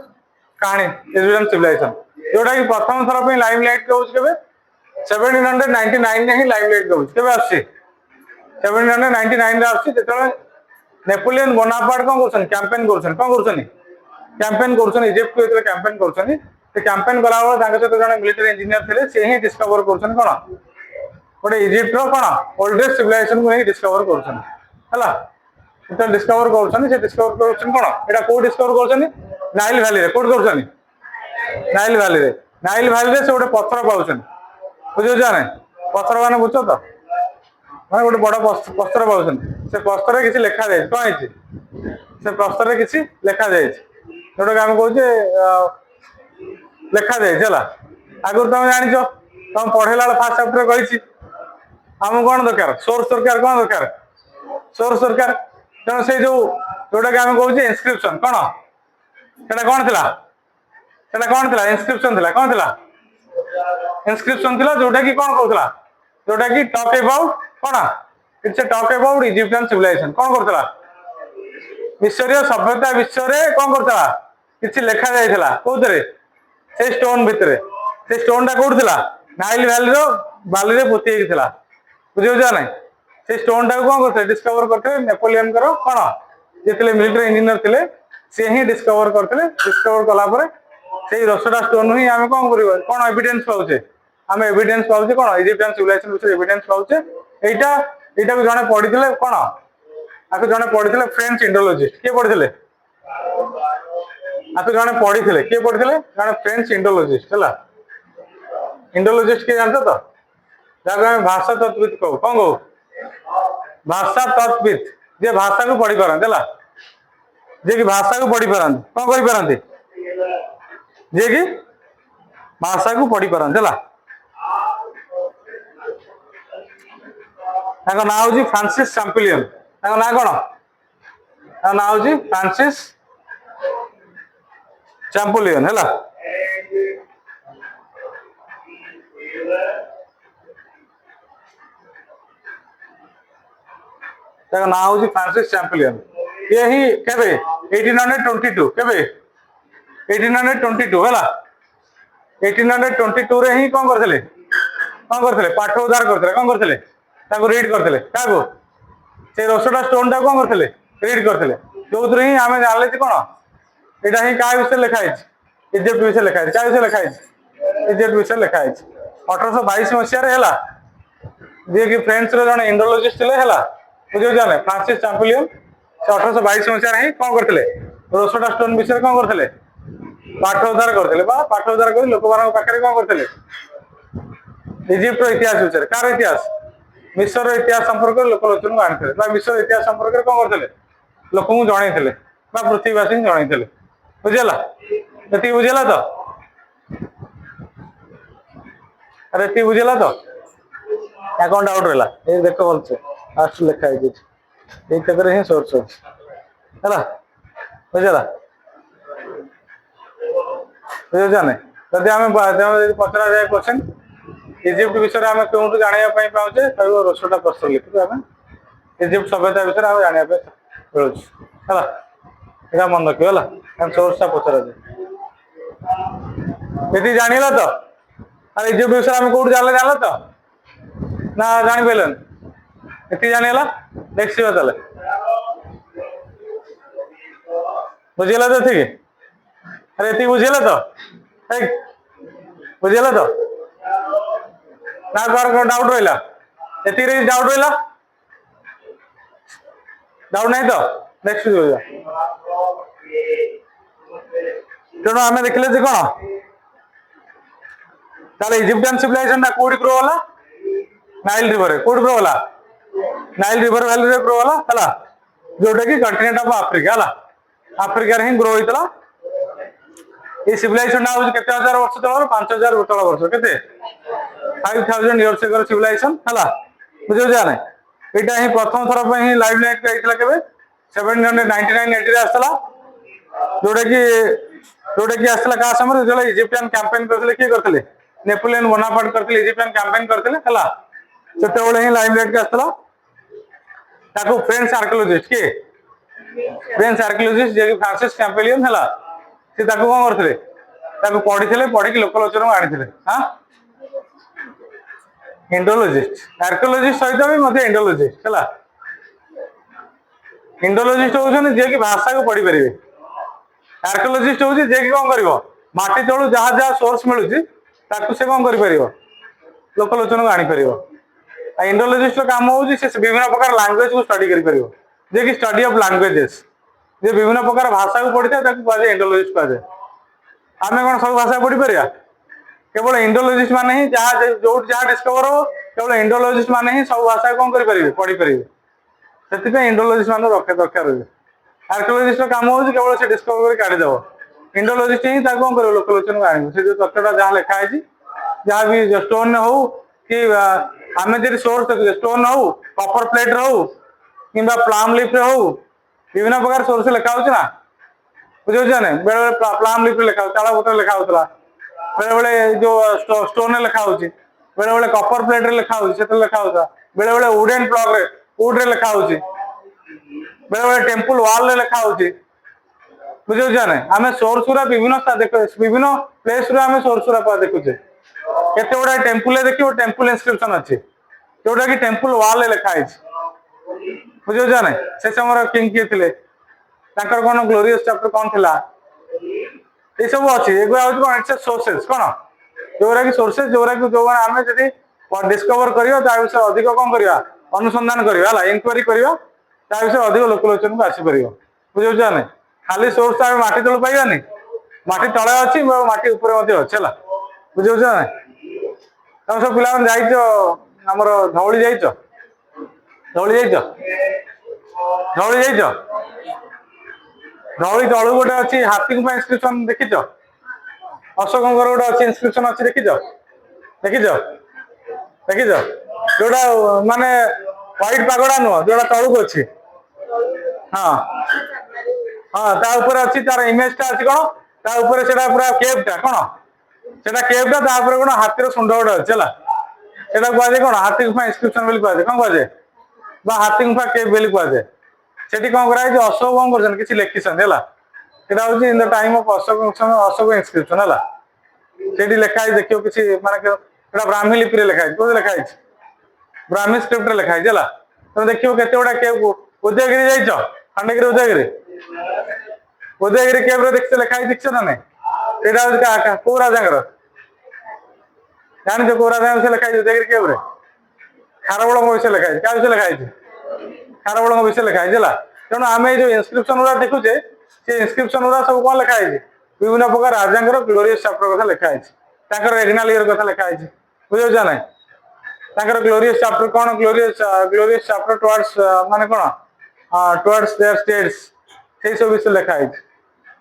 कहानी इजिप्शियन सिविलाइजेशन जोटा कि प्रथम थर पे लाइम लाइट के होच केबे 1799 ने ही लाइम लाइट के होच केबे आसी 1799 रे आसी जेतले नेपोलियन बोनापार्ट कोन करछन कैंपेन करछन इजिप्ट को एतले कैंपेन करछन ते कैंपेन करा वाला तांके सहित जने मिलिटरी इंजीनियर थिले से ही डिस्कवर करछन कोन गोटे इजिप्ट रो कोन ओल्डेस्ट सिविलाइजेशन को ही डिस्कवर करछन हला एटा डिस्कवर करछन से डिस्कवर करछन कोन एटा को डिस्कवर करछन नाइल वैली रे कोड करछन नाइल वैली रे से गोटे पत्थर पाउछन बुझो जाने पत्थर माने बुझो तो माने गोटे बड़ पत्थर पाउछन से पत्थर रे किछि लिखा जाय कोन हिची से पत्थर रे किछि लिखा जाय जोटा हम कहूचे लिखा जाए चला आगुर तुम जान तुम पढ़ेला फास्ट चैप्टर कही आम कौन दरकार सोर्स दरकार कौन दरकार सोर्स दरकार तेणु से जोटा कि आम कहे इनस्क्रिप्शन कौन सेटा कौन थिला सेटा कौन थिला इनस्क्रिप्शन थिला कौन थिला इनस्क्रिप्शन थिला जोटा कि कौन कहूला जोटा कि टॉक अबाउट कौन it's a talk about Egyptian civilization कौन करथला मिस्रीय सभ्यता विषय रे कौन करथला किछि लिखा जायथिला कोथरे से स्टोन भितरे से स्टोन टा कोड थिला नाइल वैली रो बाली रे पोती हेथिला बुझियो जा नै से स्टोन टा कौन करथे डिस्कवर करथे नेपोलियन करो कौन जेतले मिलिटरी इंजीनियर थिले से ही डिस्कवर करथिले डिस्कवर कला परे से रसोडा स्टोन ही आमे कौन करिवो कौन एविडेंस पाउछे आमे एविडेंस पाउछे कौन इजिप्शियन सिविलाइजेशन विषय एविडेंस पाउछे एटा एटा को जने पढिथिले कौन आको जने पढिथिले फ्रेंच इंडोलॉजिस्ट के पढिथिले आको जने पढिथिले के पढिथिले जने फ्रेंच इंडोलॉजिस्ट हला इंडोलॉजिस्ट के जानतो तो जाको हम भाषा तत्वविद कहू कौन कहू भाषा तत्वविद जे भाषा को पढ़ी पारन हला जे कि भाषा को पढ़ी पारन कौन करि पारन जे कि भाषा को पढ़ी पारन हला ताको ना होजी फ्रांसिस चैंपिलियन ताको ना कोन ताको ना होजी फ्रांसिस चैंपिलियन हला ताको ना होजी फ्रांसिस चैंपिलियन ये ही केबे 1822 केबे 1822 हला 1822 रे ही कोन करथले पाठ उद्धार करथले कोन करथले ताको रीड करथले काको से रसोडा स्टोन टा कोन करथले रीड करथले जोथरे ही हमें जानले छी कोन एटा ही का विषय लिखा है इजिप्ट विषय लिखा है का विषय लिखा है इजिप्ट विषय लिखा है 1822 मसिया रे हला जे कि फ्रेंच रो जने इंडोलॉजिस्ट थिले हला बुझियो जाने फ्रांसिस चैंपिलियन से 1822 मसिया रे ही कोन करथले रसोडा स्टोन विषय कोन करथले पाठ उद्धार करथले बा पाठ उद्धार कर लोक बारन पाखरे कोन करथले इजिप्ट रो इतिहास विषय कार इतिहास मिस्र इतिहास संपर्क लोक लोचन को आनी मिस्र इतिहास संपर्क कौन करते लोक जन पृथ्वीवासी जन बुझेगा ये बुझेगा तो अरे ये बुझेगा तो क्या कौन डाउट रहा ये देख भलसे लास्ट लिखा है ही सोर्स है बुझेगा बुझे जदि आम पचरा जाए क्वेश्चन इजिप्ट विषय आम क्यों जानापी पाचे कह रोसोटा प्रश्न लिखु आम इजिप्ट सभ्यता विषय आम जाना मिलूँ है मन रखिए है सोर्स पचरा जाए ये जान तो अरे इजिप्ट विषय आम कौट जान तो ना जानी पालन ये जानीला नेक्स्ट ताले बुझेगा तो ठीक अरे ये बुझेगा तो बुझेगा तो ना डाउट रहा ये डाउट रहा डाउट नहीं तो नेक्स्ट तेणु आम देखले कौन ताले इजिप्टियन सिविलाइजेशन कोडी ग्रो होला नाइल रिवर कोडी ग्रो होला नाइल रिवर वैली रे ग्रो होला हला जोटा कि कंटिनेंट ऑफ अफ्रीका हला अफ्रीका रे ही ग्रो होइतला ये सिविलाइजेशन ना केते हजार वर्ष तळर 5000 तळ वर्ष केते 5000 इयर्स एगो सिविलाइजेशन हला बुझियो जाने एटा ही प्रथम थर पे ही लाइव लाइट आइतला केबे 799 80 रे आस्तला जोटा कि आस्तला का समय जो इजिप्टियन कैंपेन करथले के करथले नेपोलियन बोनापार्ट करथले इजिप्टियन कैंपेन करथले हला सेते बेले ही लाइव लाइट आस्तला ताको फ्रेंच आर्कियोलॉजिस्ट के फ्रेंच आर्कियोलॉजिस्ट जे फ्रांसिस चैंपिलियन हला से ताको कोन करथले ताको पढिथिले पढि कि लोकलोचन आनिथिले हां इंडोलॉजिस्ट आर्कियोलॉजिस्ट सहित भी मते इंडोलॉजिस्ट हला इंडोलॉजिस्ट होउछन जे कि भाषा को पढ़ी परिबे आर्कियोलॉजिस्ट होउछि जे कि कोन करिवो माटी तळु जहा जहा सोर्स मिलुछि ताकु से कोन करि परिवो लोकलोचन को आनी परिवो आ इंडोलॉजिस्ट रो काम होउछि से विभिन्न प्रकार लैंग्वेज को स्टडी करि परिवो जे कि स्टडी ऑफ लैंग्वेजेस जे विभिन्न प्रकार भाषा को पढ़िते ताकु कहै इंडोलॉजिस्ट कहै आमे कोन सब भाषा पढ़ी परिया केवल इंडोलॉजिस्ट माने ही जहा जो जहा डिस्कवर हो केवल इंडोलॉजिस्ट माने ही सब भाषा कोन करि परिबे पढ़ी परिबे सेति पे इंडोलॉजिस्ट माने रखे दरकार होय आर्कियोलॉजिस्ट रो काम होउछि केवल से डिस्कवर करि काढि देबो इंडोलॉजिस्ट ही ता कोन करिवो लोकलोचन को आनिबो से जो तथ्यटा जहा लिखा है जहा भी स्टोन हो कि आमे जे सोर्स स्टोन हो कॉपर प्लेट हो कि प्लाम लिफ रे हो विभिन्न प्रकार सोर्स लिखा होची ना बुझे ना बेले बेले प्लाम लिफ लिखा ताला पत्र लिखा होतला बेले बेले जो स्टोन लिखा होची बेले बेले कॉपर प्लेट रे लिखा होची सेते लिखा होता बेले बेले वुडन प्लग रे वुड रे लिखा होची बेले बेले टेंपल वॉल रे लिखा होची बुझे ना आमे सोर्स गुरा विभिन्न प्लेस रे आमे सोर्स गुरा पा देखुचे केते गुडा टेंपल रे देखियो टेंपल इंस्क्रिप्शन अछि जोटा कि टेंपल वॉल रे लिखा है बुझे ना से समय किंग किए थिले तांकर कोन ग्लोरियस चैप्टर कोन थिला ये सब अच्छी एगुआ हूँ कौन इट्स सोर्सेस कौन जोरा की सोर्सेस जोरा की जो आम जब डिस्कवर करियो ता विषय अधिक कौन करिया अनुसंधान करिया हला इंक्वायरी करियो ता विषय अधिक लोकलोचन को आसी परियो बुझौ जाने खाली सोर्स आमे माटी तळ पाइबानी माटी तळे अछि माटी ऊपर मध्ये अछि हला बुझौ जाने तम सब पिला जाइछो हमर धौली जाइछो धौली जाइछो धौली जाइछो धौली तळु गोटे अछि हाथी को इंस्क्रिप्शन देखिछो अशोकंकर गोटे अछि इंस्क्रिप्शन अछि देखिछो देखिछो देखिछो जोड़ा माने व्हाइट पागोडा नो जोड़ा तळु को अछि हां हां ता ऊपर अछि तार इमेज ता अछि कोन ता ऊपर सेटा पूरा केव ता कोन सेटा केव ता ता ऊपर कोन हाथी रो सुंड गोटे अछि हला सेटा कोन कोन हाथी को इंस्क्रिप्शन बोली कोन कोन कोन बा हाथी को केव बोली कोन सेठी कोन करा जे अशोक कोन करछन किछि लेखिसन हला सेटा होछि in the time of Ashoka inscription हला सेठी लेखा है देखियो किछि माने सेटा ब्राह्मी लिपि रे लेखा है कोन लेखा है ब्राह्मी स्क्रिप्ट रे लेखा है हला तुम देखियो केते बडा केव उदयगिरी जाइछो खंडगिरी उदयगिरी केव रे देखते लेखा है दिखछ ना नै सेटा होछि का को राजांगर जानि जो को राजा से लेखा है उदयगिरी केव रे खारबळ विषय लेखा है का विषय लेखा है खारबळ विषय लेखा है हला तेणु आमे जो इंस्क्रिप्शन उरा देखुचे से इंस्क्रिप्शन उरा सब कोन लेखा है विभिन्न प्रकार राजांगर ग्लोरियस चैप्टर कथा लेखा है तांकर रेगनाल ईयर कथा लेखा है बुझौ जाने तांकर ग्लोरियस चैप्टर कोन ग्लोरियस चैप्टर टुवर्ड्स माने कोन टुवर्ड्स देयर स्टेट्स से सब विषय लेखा है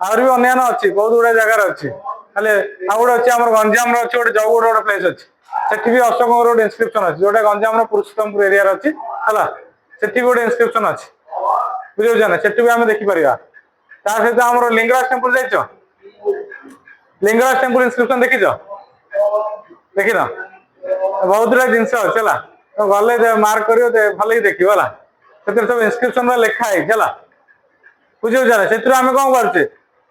आउर भी अन्यान अछि बहुत गुडा जगह अछि खाली आउड अछि हमर गंजाम रो अछि गोटे जौगुड गोटे प्लेस अछि सेठी भी अशोक गोटे इंस्क्रिप्शन अछि जोटा गंजाम रो पुरुषोत्तमपुर एरिया रो अछि हला सेठी गोटे इंस्क्रिप्शन अछि बुझौ जाने सेठी भी हम देखि परिया ता सहित हमर लिंगराज टेंपल जाइछो लिंगराज टेंपल इंस्क्रिप्शन देखिछो देखिना बहुत गुडा जिंस अछि हला तो गले मार्क करियो भले ही देखियो हला सेतिर सब इंस्क्रिप्शन रे लेखा है हला बुझौ जाने सेतिर हम कोन करछे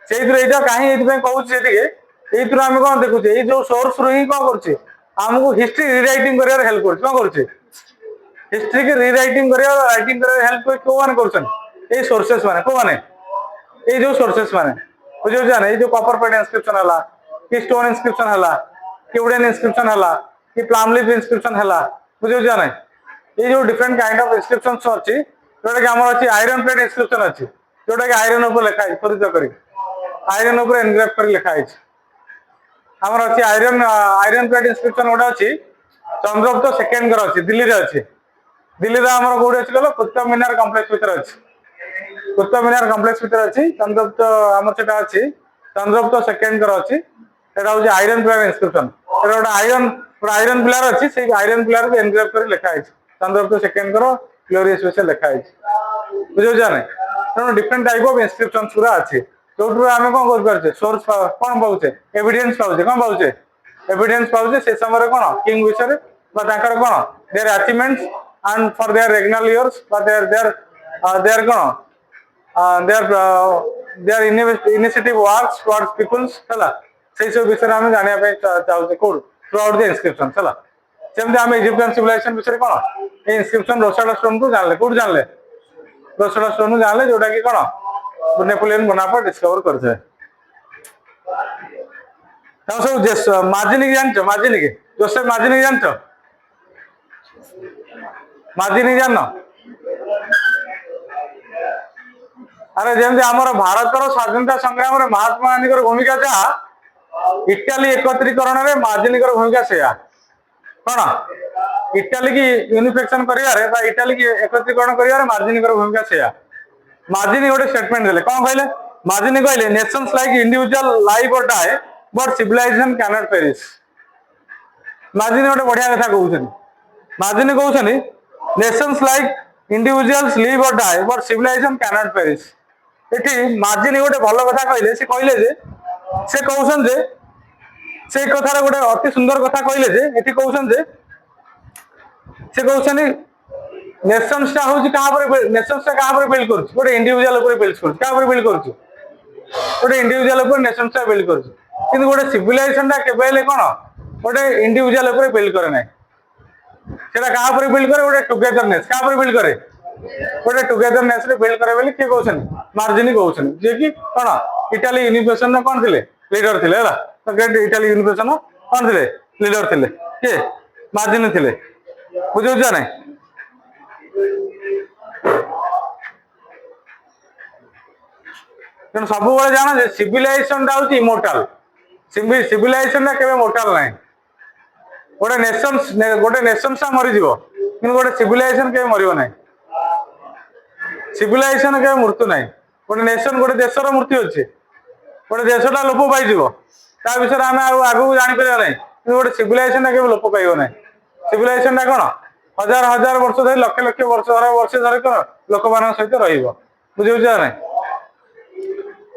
सेतिर एटा काहे एति पे कहू छै एतिके एतिर हम कोन देखु छै ए जो सोर्स रो ही कोन करछे हमको हिस्ट्री रीराइटिंग करियर हेल्प करछ कोन करछे हिस्ट्री के rewriting career writing career help को माने करछन ए सोर्सेस माने को माने ए जो सोर्सेस माने बुझौ जाने ए जो कॉपर प्लेट इंस्क्रिप्शन हला कि स्टोन इंस्क्रिप्शन हला कि वुडन इंस्क्रिप्शन हला कि प्लाम लीफ इंस्क्रिप्शन हला बुझौ जाने ए जो डिफरेंट काइंड ऑफ इंस्क्रिप्शंस अछि जोटा कि हमर अछि आयरन प्लेट इंस्क्रिप्शन अछि जोटा कि आयरन ऊपर लिखा है परिचय करी आयरन ऊपर एनग्रेव कर लिखा है हमर अछि आयरन प्लेट इंस्क्रिप्शन गोटा अछि चंद्रगुप्त सेकंड कर अछि दिल्ली रे अछि दिल्ली रे हमर गोडे अछि गलो कुतुब मीनार कॉम्प्लेक्स भीतर अछि कुतुब मीनार कॉम्प्लेक्स भीतर अछि चंद्रगुप्त हमर सेटा अछि चंद्रगुप्त सेकंड कर अछि सेटा होछि आयरन प्लेट इंस्क्रिप्शन सेटा गोटा आयरन पिलर अछि से आयरन पिलर के एनग्रेव कर लिखा है चंद्रगुप्त सेकंड कर ग्लोरियस विषय लिखा है बुझौ जाने तेणु डिफरेंट टाइप ऑफ इंस्क्रिप्शन पूरा अच्छे जो आम कौन कर पारे सोर्स कौन पाचे एविडेंस पाचे कौन पाचे एविडेंस पाचे से समय कौन किंग विषय कौन their achievements and for their regnal years their कौन their initiative works towards peoples हला से सब विषय हम जानिया पे चाहूचे कोड थ्रू आउट द इंस्क्रिप्शन हला सेमते हम इजिप्शियन सिविलाइजेशन विषय कौन ए इंस्क्रिप्शन रोसेटा स्टोन को जानले कोड जानले रोसेटा स्टोन जानले जोटा कि कौन नेपोलियन बोनापार्ट डिस्कवर करछे तम सब जेस मार्जिनिक जानछो मार्जिनिक जोसेफ मार्जिनिक जानछो मार्जिनिक जाननो अरे जेमति हमर भारतर स्वाधीनता संग्राम रे महात्मा गांधी कर भूमिका जा इटाली एकत्रीकरण रे मार्जिनिक कर भूमिका सेया कौन इटाली की यूनिफिकेशन करियारे बा इटाली की एकत्रीकरण करियारे मार्जिनिक कर भूमिका सेया मार्जिनी गोटे स्टेटमेंट देले कौन कहले मार्जिनी कहले नेशंस लाइक इंडिविजुअल लाइव और die but civilisation can not perish Mazzini गोटे बढ़िया कथा कहउछन मार्जिनी कहउछन nations like individuals live or die but civilization cannot perish এটি মার্জিন গোটে ভালো কথা কইলে সে কইলে যে সে কৌছন যে সেই কথার গোটে অতি সুন্দর কথা কইলে যে এটি কৌছন যে সে কৌছন নেশনসটা হচ্ছে কাহা উপরে নেশনসটা কাহা উপরে বিল্ড করছে গোটে ইন্ডিভিজুয়াল উপরে বিল্ড করছে কাহা উপরে বিল্ড করছে গোটে ইন্ডিভিজুয়াল উপরে নেশনসটা বিল্ড করছে কিন্তু গোটে সিভিলাইজেশনটা কেবে হেলে কোন গোটে ইন্ডিভিজুয়াল উপরে বিল্ড করে নাই সেটা কাহা উপরে বিল্ড করে গোটে টুগেদরনেস কাহা উপরে বিল্ড করে गोटे टुगेदरनेस रे बिल्ड करे बोली के कहउछन मार्जिनी कहउछन जे कि कोन इटाली यूनिवर्सिटी न कोन थिले लीडर थिले हला तो ग्रेट इटाली यूनिवर्सिटी न कोन थिले लीडर थिले के मार्जिनी थिले बुझौ जा नै तेन सब बेले जाना जे सिविलाइजेशन दा होची इमोर्टल सिविलाइजेशन दा केबे मोर्टल नै गोटे नेशंस सा मरि जीवो किन गोटे सिविलाइजेशन केबे मरियो नै सिविलाइजेशन के मृत्यु ना गोटे नेशन गोटे देशर मृत्यु अच्छे गोटे देशटा लोप पाई विषय आम आगे जापर ना गोटे सिविलाइजेशन के लोप पाइब ना सिविलाइजेशन कौन हजार हजार वर्ष धरी लक्ष लक्ष वर्ष धरी कौन लोक मान सहित रुझे ना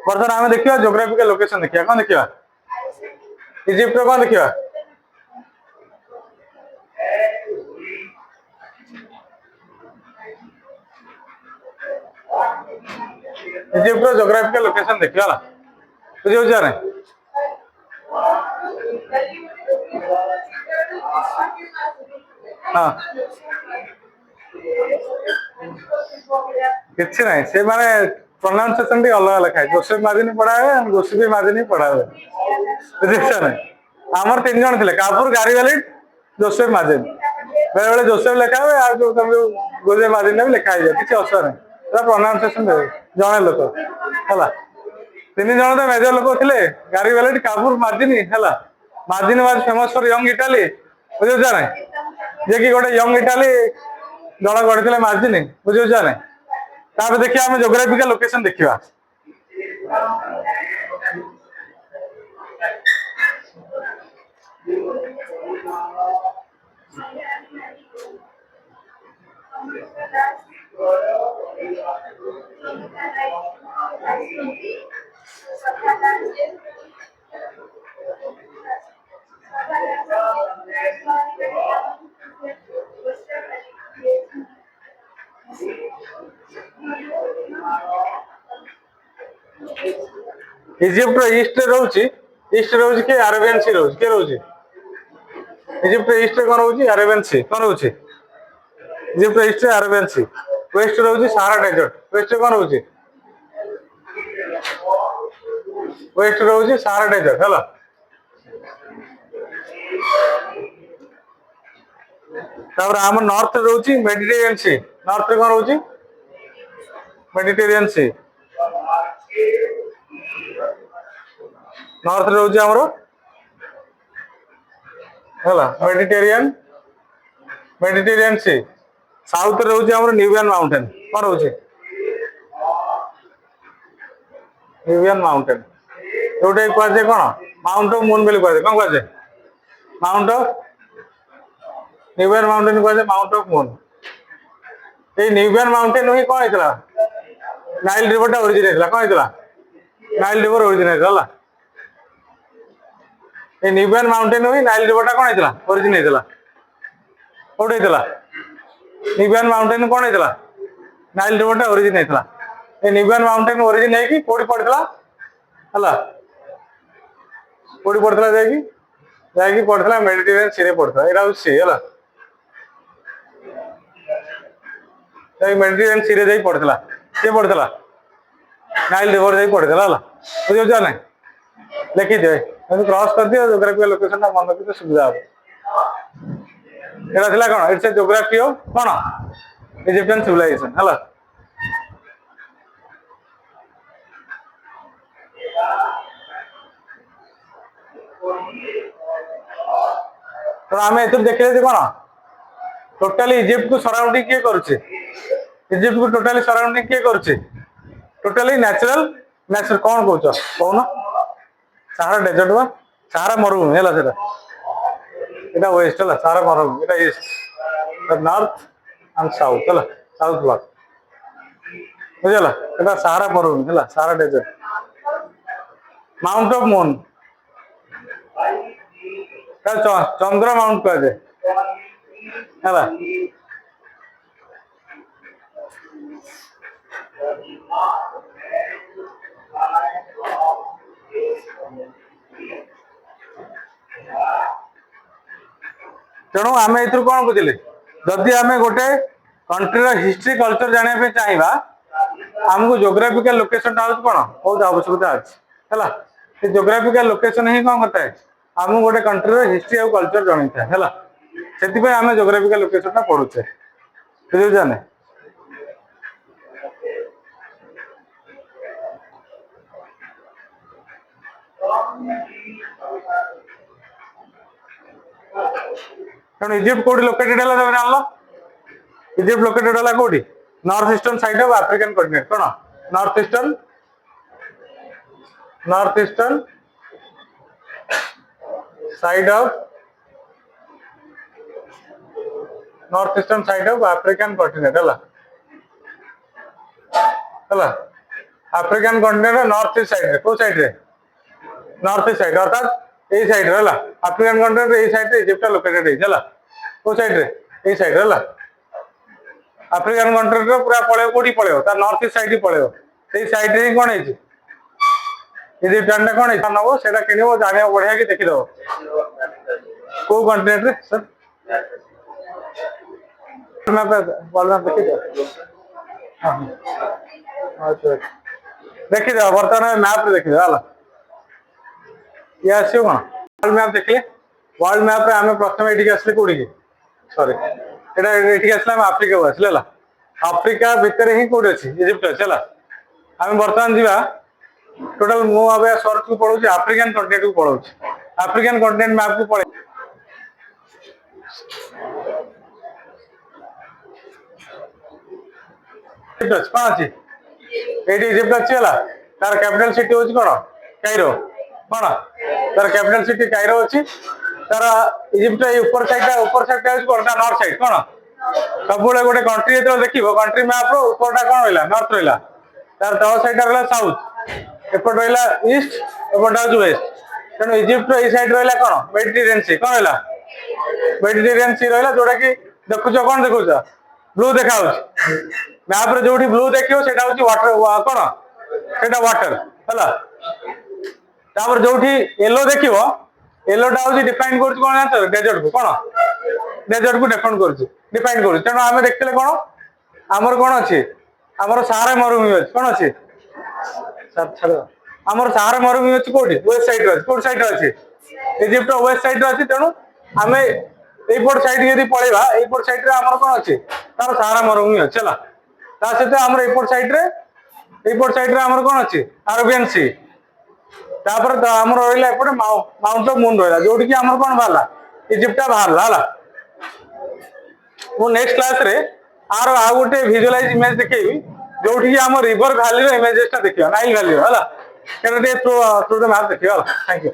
बर्तमान आम देखा जोग्राफिकल लोकेशन देखा कौन देखा इजिप्ट कौन देखा इजिप्ट जोग्राफिकल लोकेशन देखिए ना बुझे ना हाँ किसी ना से माने प्रोनाउंसिएशन भी अलग अलग है जोसेफ मार्जिनी पढ़ा है जोसेफ मार्जिनी पढ़ा है बुझे ना आमर 3 जन थे कापुर गारीवालिड जोसेफ मार्जिनी बेले बेले जोसेफ लिखा हुए आ जो तुम गोजे मार्जिनी भी लिखा है किसी असुविधा नहीं प्रोनाउंसिएशन जड़े लोक है 3 जन तो मेजर लोक थे गारीवालिड कापुर मार्जिनी है Mazzini was famous for young Italy बुझे ना जे कि गोटे यंग इटाली दल गढ़ी मार्जिनी बुझे ना देखिए आम जोग्राफिकल लोकेशन देखा इजिप्ट ईस्ट रोचे के अरेबियन सी रोचे के रोचे इजिप्ट ईस्ट कौन रोचे अरेबियन सी कौन रोचे इजिप्ट ईस्ट अरेबियन सी वेस्ट रोचे सहारा डेजर्ट वेस्ट कौन रोचे वेस्ट रोचे सहारा डेजर्ट है आम नॉर्थ रोचे मेडिटेरियन सी नॉर्थ कौन रोचे मेडिटेरियन सी नॉर्थ रोचे आमर मेडिटेरियन सी साउथ रोचे आमर न्यूबियन माउंटेन कौन रोचे न्यूबियन माउंटेन जोटा कहुए कौन माउंट ऑफ मून बोली कहुए कौन कहुए माउंट ऑफ न्यूबियन माउंटेन कहुए माउंट ऑफ मून ये न्यूबियन माउंटेन ही कौन होता नाइल रिवर टा ओरिजिन कौन होता नाइल रिवर ओरिजिन है न्यूबियन माउंटेन ही नाइल रिवर टा कौन होता ओरिजिन होता कौटे होता न्यूबियन माउंटेन कौन होता नाइल रिवर टा ओरिजिन होता न्यूबियन माउंटेन ओरिजिन है कौटी पड़ता है कौटी पड़ता जाकि पड़ता मेडिटेरियन सी पड़ता यहाँ सी है मेडिटेरियन सी रे पड़ता सी पड़ता नाइल रिवर जा पड़ता है बुझे ना लिखी दे क्रॉस कर दियो जोग्राफिकल लोकेशन मन रखी सुविधा हम यहाँ कौन इट्स ए जोग्राफी ऑफ कौन इजिप्टियन सिविलाइजेशन है तो आम ए देखिए कौन टोटाली इजिप्ट को सराउंडिंग किए करुचे इजिप्ट को टोटाली सराउंडिंग किए करुचे टोटाली नेचुरल कौन कौच कौन सहारा डेजर्ट बा सहारा मरुभूमि है वेस्ट है सहारा मरुभूमि ईस्ट नॉर्थ एंड साउथ है साउथ ब्लॉक बुझल एटा सहारा मरुभूमि है Sahara desert mount of moon चंद्र माउंट कह जाए है तेणु आम ए कौन बुझे जदि आम गोटे कंट्री हिस्ट्री कल्चर जाना चाहिए आमको जोग्राफिकल लोकेशन हूँ कौन बहुत आवश्यकता अच्छी है जोग्राफिकल लोकेशन ही कौन करता है आमको गोटे कंट्री हिस्ट्री और कल्चर जन था से आम जोग्राफिकल लोकेशन पढ़ुचे बुझे तेणु इजिप्ट कौटी लोकेटेड है तुम जान इजिप्ट लोकेटेड है कौटी north eastern side of African continent कौन north eastern side of African continent है African continent north east side को साइड रे नॉर्थ ईस्ट साइड अर्थात यही साइड है अफ्रीकन कॉन्टिनेंट यही साइड इजिप्ट लोकेटेड है को साइड रे यही साइड है अफ्रीकन कॉन्टिनेंट पूरा पड़े कौटी पड़े तार नॉर्थ ईस्ट साइड पड़े से साइड रे कौन है इजिप्ट जान कौन है नब से किणव जाना बढ़िया कि देखीद कौ कॉन्टिनेंट रे सर देखीद बर्तमान मैप देखीद ये आस कौन वर्ल्ड मैप देखिए वर्ल्ड मैप रे आम प्रथम ये आसले कौटी सॉरी ये आसला आफ्रिका को आसले आफ्रिका भितर ही कौटी अच्छी इजिप्ट अच्छे आम बर्तमान जा टोटाल मुझे सर्च को पढ़ू अफ्रीकन कॉन्टिनेंट को पढ़ू अफ्रीकन कॉन्टिनेंट मैप को पढ़े कौन अच्छी ये इजिप्ट अच्छी है तार कैपिटल सिटी हूँ कौन काइरो कौन तार कैपिटल सिटी काइरो अच्छी तार इजिप्ट ऊपर साइड कौन नॉर्थ साइड कौन सब गोटे कंट्री जो देख कंट्री मैप ऊपर कौन रहा नॉर्थ रहा तार तल साइड रहा साउथ एपट रहा ईस्ट एपट हूँ वेस्ट तेणु इजिप्ट ये साइड रहा कौन मेडिटेरियन सी कौन रहा मेडिटेरियन सी रहा जोटा कि देखुच कौन देखुच ब्लू देखा मैप जो ब्लू देखो से वाटर कौन से वाटर है जो येलो देख येलोटा हूँ डिफाइन कर कौन जान डेजर्ट को कौन डेजर्ट को डिफाइन कर तेणु आम देखते कौन आमर कौन अच्छी आमर सहारा मरुभूमि अच्छी कौन अच्छी आमर सहारा मरुभूमि अच्छी कौटी वेस्ट साइड कौट साइड अच्छी इजिप्ट वेस्ट साइड अच्छी तेणु आम यपट साइड यदि पलैबा यपट साइड आमर कौन अच्छी तार सहारा मरुभूमि अच्छी है सहित आम एपट साइड आमर कौन अच्छी अरेबियन सी तापर आमर रहा एपटे माउंट ऑफ मून रहा जो आमर कौन बाहर इजिप्टा बाहर मु नेक्स्ट क्लास रे आर आ गोटे विजुअलाइज इमेज देखी जो आम रिवर वैली इमेजेस देखिए नाइल वैली है थ्रू द मैप देखिए थैंक यू